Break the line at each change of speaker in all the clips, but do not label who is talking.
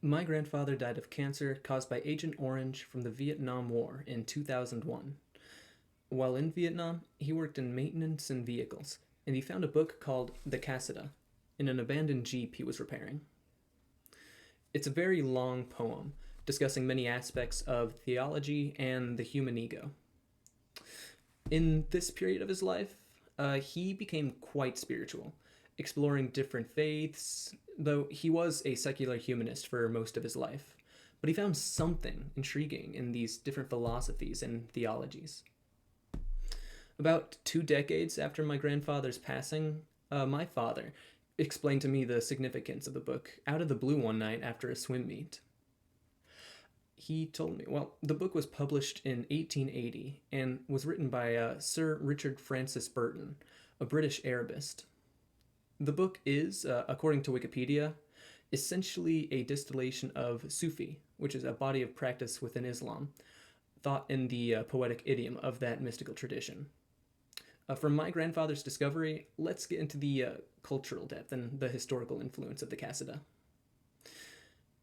My grandfather died of cancer caused by Agent Orange from the Vietnam War in 2001. While in Vietnam, he worked in maintenance and vehicles, and he found a book called The Casita in an abandoned Jeep he was repairing. It's a very long poem discussing many aspects of theology and the human ego. In this period of his life, he became quite spiritual, exploring different faiths, though he was a secular humanist for most of his life. But he found something intriguing in these different philosophies and theologies. About 2 decades after my grandfather's passing, my father explained to me the significance of the book out of the blue one night after a swim meet. He told me, well, the book was published in 1880 and was written by Sir Richard Francis Burton, a British Arabist. The book is, according to Wikipedia, essentially a distillation of Sufi, which is a body of practice within Islam, thought in the poetic idiom of that mystical tradition. From my grandfather's discovery, let's get into the cultural depth and the historical influence of the Casida.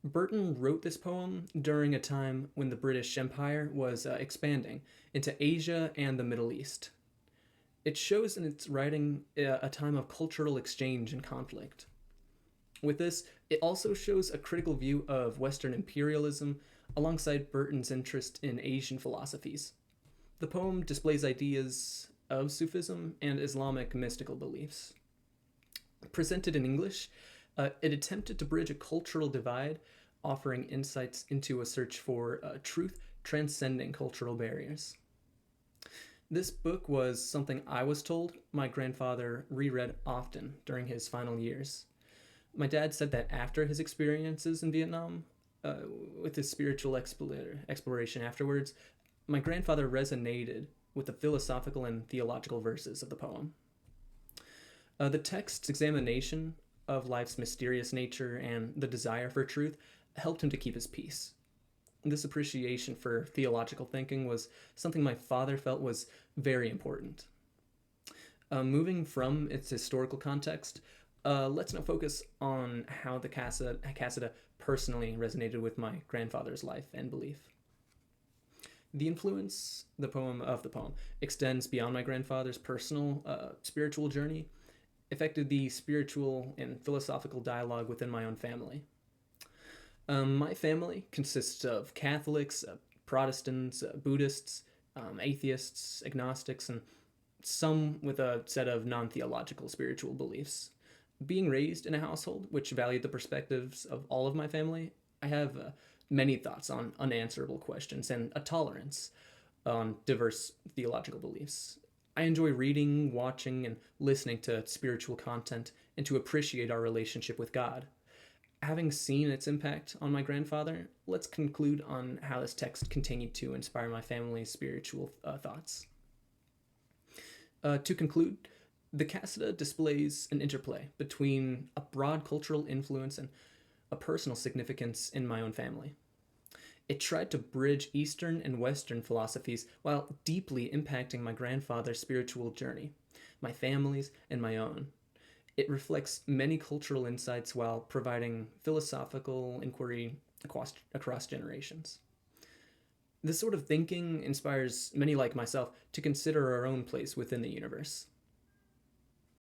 Burton wrote this poem during a time when the British Empire was expanding into Asia and the Middle East. It shows in its writing a time of cultural exchange and conflict. With this, it also shows a critical view of Western imperialism alongside Burton's interest in Asian philosophies. The poem displays ideas of Sufism and Islamic mystical beliefs. Presented in English, it attempted to bridge a cultural divide, offering insights into a search for truth transcending cultural barriers. This book was something I was told my grandfather reread often during his final years. My dad said that after his experiences in Vietnam, uh, with his spiritual exploration afterwards, my grandfather resonated with the philosophical and theological verses of the poem. The text's examination of life's mysterious nature and the desire for truth helped him to keep his peace. This appreciation for theological thinking was something my father felt was very important. Moving from its historical context, let's now focus on how the Casida personally resonated with my grandfather's life and belief. The influence the poem extends beyond my grandfather's personal spiritual journey, affected the spiritual and philosophical dialogue within my own family. My family consists of Catholics, Protestants, Buddhists, atheists, agnostics, and some with a set of non theological spiritual beliefs. Being raised in a household which valued the perspectives of all of my family, I have many thoughts on unanswerable questions and a tolerance on diverse theological beliefs. I enjoy reading, watching, and listening to spiritual content and to appreciate our relationship with God. Having seen its impact on my grandfather, let's conclude on how this text continued to inspire my family's spiritual thoughts. To conclude, the Casida displays an interplay between a broad cultural influence and a personal significance in my own family. It tried to bridge Eastern and Western philosophies while deeply impacting my grandfather's spiritual journey, my family's, and my own. It reflects many cultural insights while providing philosophical inquiry across generations. This sort of thinking inspires many like myself to consider our own place within the universe.